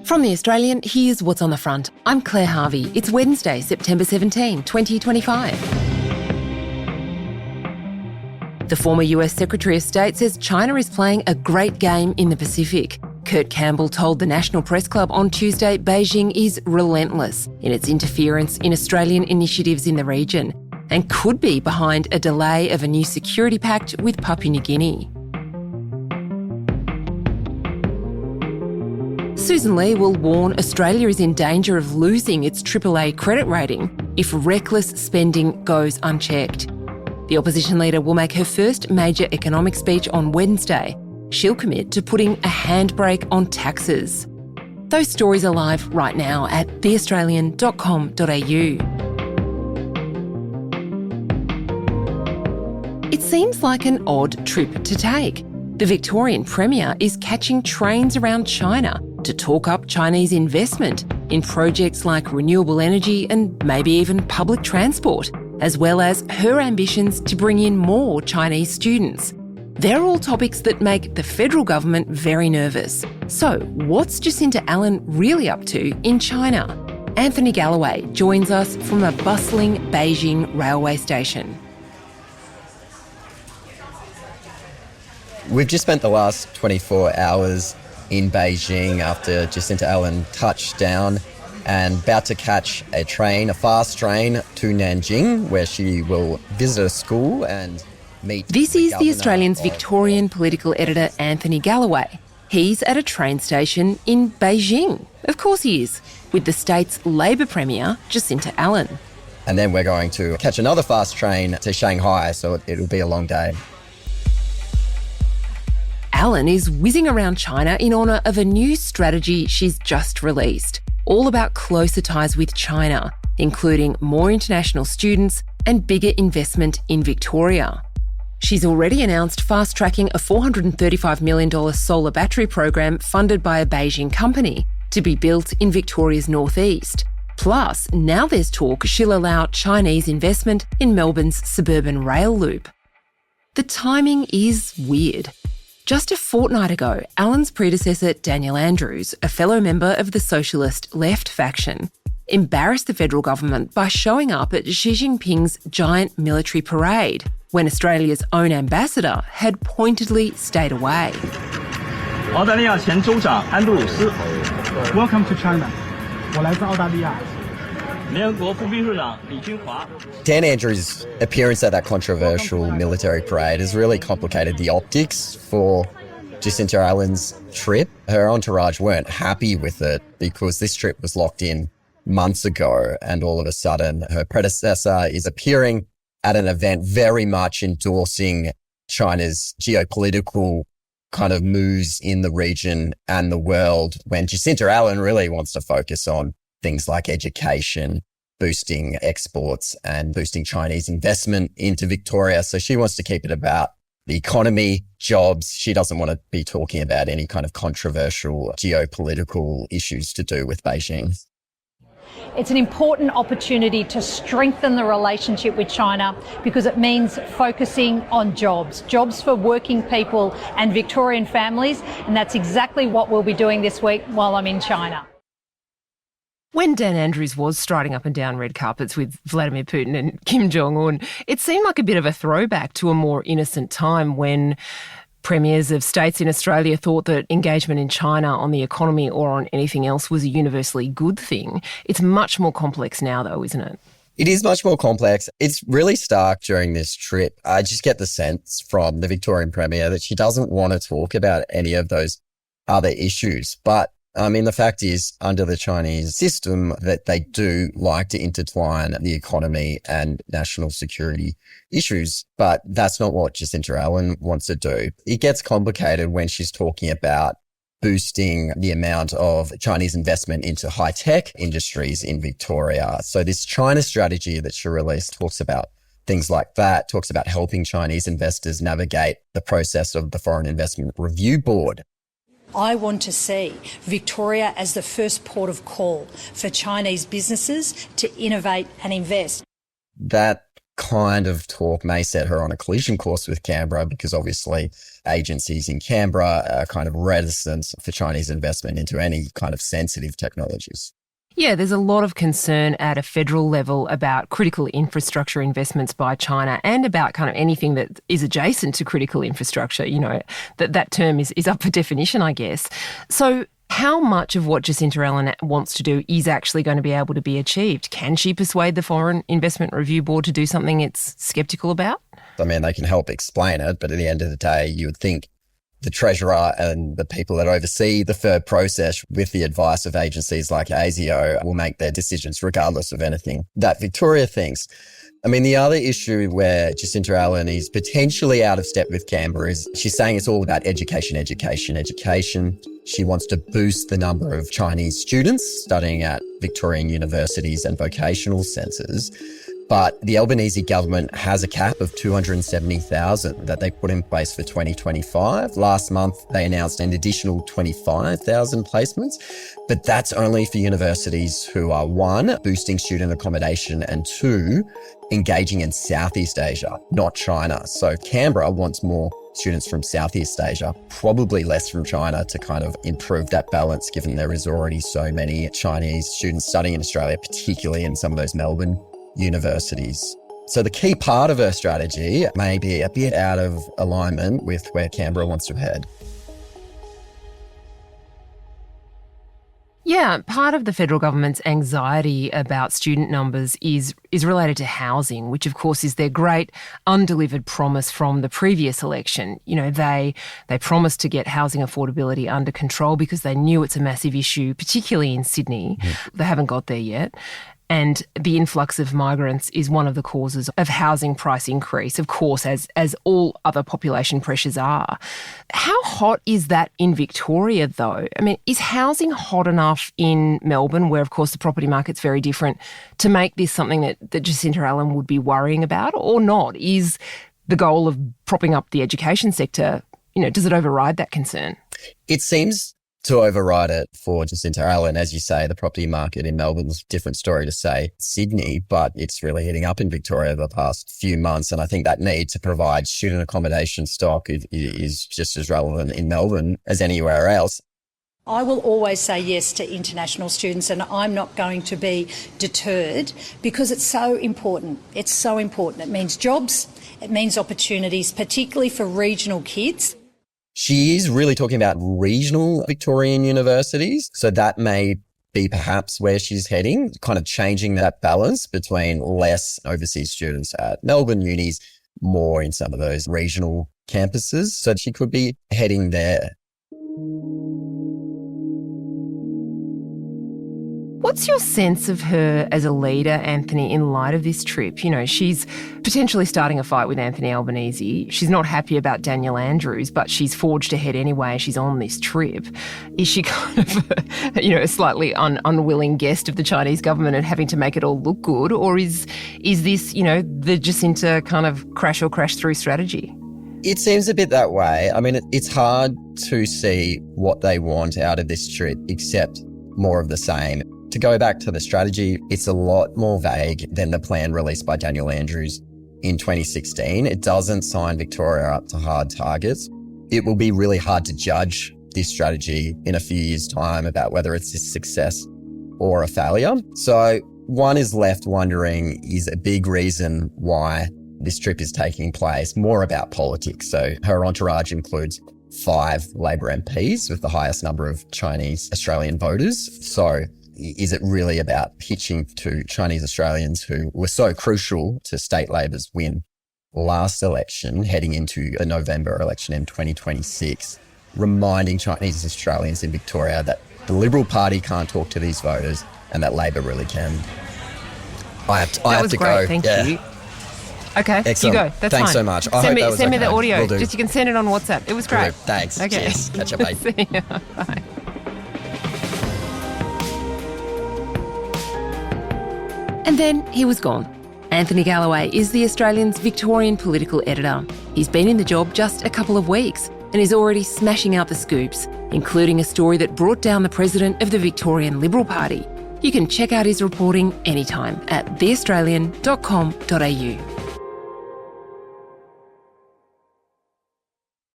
From The Australian, here's what's on the front. I'm Claire Harvey. It's Wednesday, September 17, 2025. The former US Secretary of State says China is playing a great game in the Pacific. Kurt Campbell told the National Press Club on Tuesday Beijing is relentless in its interference in Australian initiatives in the region and could be behind a delay of a new security pact with Papua New Guinea. Susan Lee will warn Australia is in danger of losing its AAA credit rating if reckless spending goes unchecked. The opposition leader will make her first major economic speech on Wednesday. She'll commit to putting a handbrake on taxes. Those stories are live right now at theaustralian.com.au. It seems like an odd trip to take. The Victorian Premier is catching trains around China to talk up Chinese investment in projects like renewable energy and maybe even public transport, as well as her ambitions to bring in more Chinese students. They're all topics that make the federal government very nervous. So, what's Jacinta Allan really up to in China? Anthony Galloway joins us from a bustling Beijing railway station. We've just spent the last 24 hours in Beijing after Jacinta Allan touched down and about to catch a train, a fast train to Nanjing, where she will visit a school and meet. This is The Australian's Victorian political editor Anthony Galloway. He's at a train station in Beijing. Of course he is, with the state's Labor Premier, Jacinta Allan. And then we're going to catch another fast train to Shanghai, so it'll be a long day. Allan is whizzing around China in honour of a new strategy she's just released, all about closer ties with China, including more international students and bigger investment in Victoria. She's already announced fast-tracking a $435 million solar battery program funded by a Beijing company to be built in Victoria's northeast. Plus, now there's talk she'll allow Chinese investment in Melbourne's suburban rail loop. The timing is weird. Just a fortnight ago, Allan's predecessor, Daniel Andrews, a fellow member of the socialist left faction, embarrassed the federal government by showing up at Xi Jinping's giant military parade when Australia's own ambassador had pointedly stayed away. Welcome to China. 我来自澳大利亚。 Dan Andrews' appearance at that controversial military parade has really complicated the optics for Jacinta Allan's trip. Her entourage weren't happy with it because this trip was locked in months ago, and all of a sudden her predecessor is appearing at an event very much endorsing China's geopolitical kind of moves in the region and the world, when Jacinta Allan really wants to focus on things like education, boosting exports and boosting Chinese investment into Victoria. So she wants to keep it about the economy, jobs. She doesn't want to be talking about any kind of controversial geopolitical issues to do with Beijing. It's an important opportunity to strengthen the relationship with China because it means focusing on jobs for working people and Victorian families. And that's exactly what we'll be doing this week while I'm in China. When Dan Andrews was striding up and down red carpets with Vladimir Putin and Kim Jong-un, it seemed like a bit of a throwback to a more innocent time when premiers of states in Australia thought that engagement in China on the economy or on anything else was a universally good thing. It's much more complex now, though, isn't it? It is much more complex. It's really stark during this trip. I just get the sense from the Victorian Premier that she doesn't want to talk about any of those other issues. But the fact is, under the Chinese system, that they do like to intertwine the economy and national security issues. But that's not what Jacinta Allan wants to do. It gets complicated when she's talking about boosting the amount of Chinese investment into high-tech industries in Victoria. So this China strategy that she released talks about things like that, talks about helping Chinese investors navigate the process of the Foreign Investment Review Board. I want to see Victoria as the first port of call for Chinese businesses to innovate and invest. That kind of talk may set her on a collision course with Canberra, because obviously agencies in Canberra are kind of reticent for Chinese investment into any kind of sensitive technologies. Yeah, there's a lot of concern at a federal level about critical infrastructure investments by China and about kind of anything that is adjacent to critical infrastructure. You know, that term is up for definition, I guess. So how much of what Jacinta Allan wants to do is actually going to be able to be achieved? Can she persuade the Foreign Investment Review Board to do something it's sceptical about? I mean, they can help explain it, but at the end of the day, you would think the Treasurer and the people that oversee the FIRB process, with the advice of agencies like ASIO, will make their decisions regardless of anything that Victoria thinks. I mean, the other issue where Jacinta Allan is potentially out of step with Canberra is she's saying it's all about education. She wants to boost the number of Chinese students studying at Victorian universities and vocational centres. But the Albanese government has a cap of 270,000 that they put in place for 2025. Last month, they announced an additional 25,000 placements, but that's only for universities who are, one, boosting student accommodation, and two, engaging in Southeast Asia, not China. So Canberra wants more students from Southeast Asia, probably less from China, to kind of improve that balance, given there is already so many Chinese students studying in Australia, particularly in some of those Melbourne universities. So the key part of her strategy may be a bit out of alignment with where Canberra wants to head. Yeah, part of the federal government's anxiety about student numbers is related to housing, which of course is their great undelivered promise from the previous election. You know, they promised to get housing affordability under control because they knew it's a massive issue, particularly in Sydney. They haven't got there yet. And the influx of migrants is one of the causes of housing price increase, of course, as all other population pressures are. How hot is that in Victoria, though? I mean, is housing hot enough in Melbourne, where, of course, the property market's very different, to make this something that Jacinta Allan would be worrying about, or not? Is the goal of propping up the education sector, you know, does it override that concern? It seems to override it for Jacinta Allan. As you say, the property market in Melbourne's a different story to, say, Sydney, but it's really heating up in Victoria the past few months. And I think that need to provide student accommodation stock is just as relevant in Melbourne as anywhere else. I will always say yes to international students, and I'm not going to be deterred, because it's so important. It's so important. It means jobs, it means opportunities, particularly for regional kids. She is really talking about regional Victorian universities. So that may be perhaps where she's heading, kind of changing that balance between less overseas students at Melbourne unis, more in some of those regional campuses. So she could be heading there. What's your sense of her as a leader, Anthony, in light of this trip? You know, she's potentially starting a fight with Anthony Albanese. She's not happy about Daniel Andrews, but she's forged ahead anyway. She's on this trip. Is she kind of, a slightly unwilling guest of the Chinese government and having to make it all look good? Or is this, the Jacinta kind of crash or crash through strategy? It seems a bit that way. I mean, it's hard to see what they want out of this trip except more of the same. To go back to the strategy, it's a lot more vague than the plan released by Daniel Andrews in 2016. It doesn't sign Victoria up to hard targets. It will be really hard to judge this strategy in a few years' time about whether it's a success or a failure. So one is left wondering, is a big reason why this trip is taking place more about politics. So her entourage includes 5 Labor MPs with the highest number of Chinese Australian voters. So is it really about pitching to Chinese Australians who were so crucial to state Labor's win last election, heading into a November election in 2026, reminding Chinese Australians in Victoria that the Liberal Party can't talk to these voters and that Labor really can? I have to great. go. Thank you. Okay, excellent. You go. That's Thanks fine. so much. Send me the audio. Just you can send it on WhatsApp. It was great. Thanks. Okay. Cheers. Catch up, mate. See ya. Bye. And then he was gone. Anthony Galloway is the Australian's Victorian political editor. He's been in the job just a couple of weeks and is already smashing out the scoops, including a story that brought down the president of the Victorian Liberal Party. You can check out his reporting anytime at theaustralian.com.au.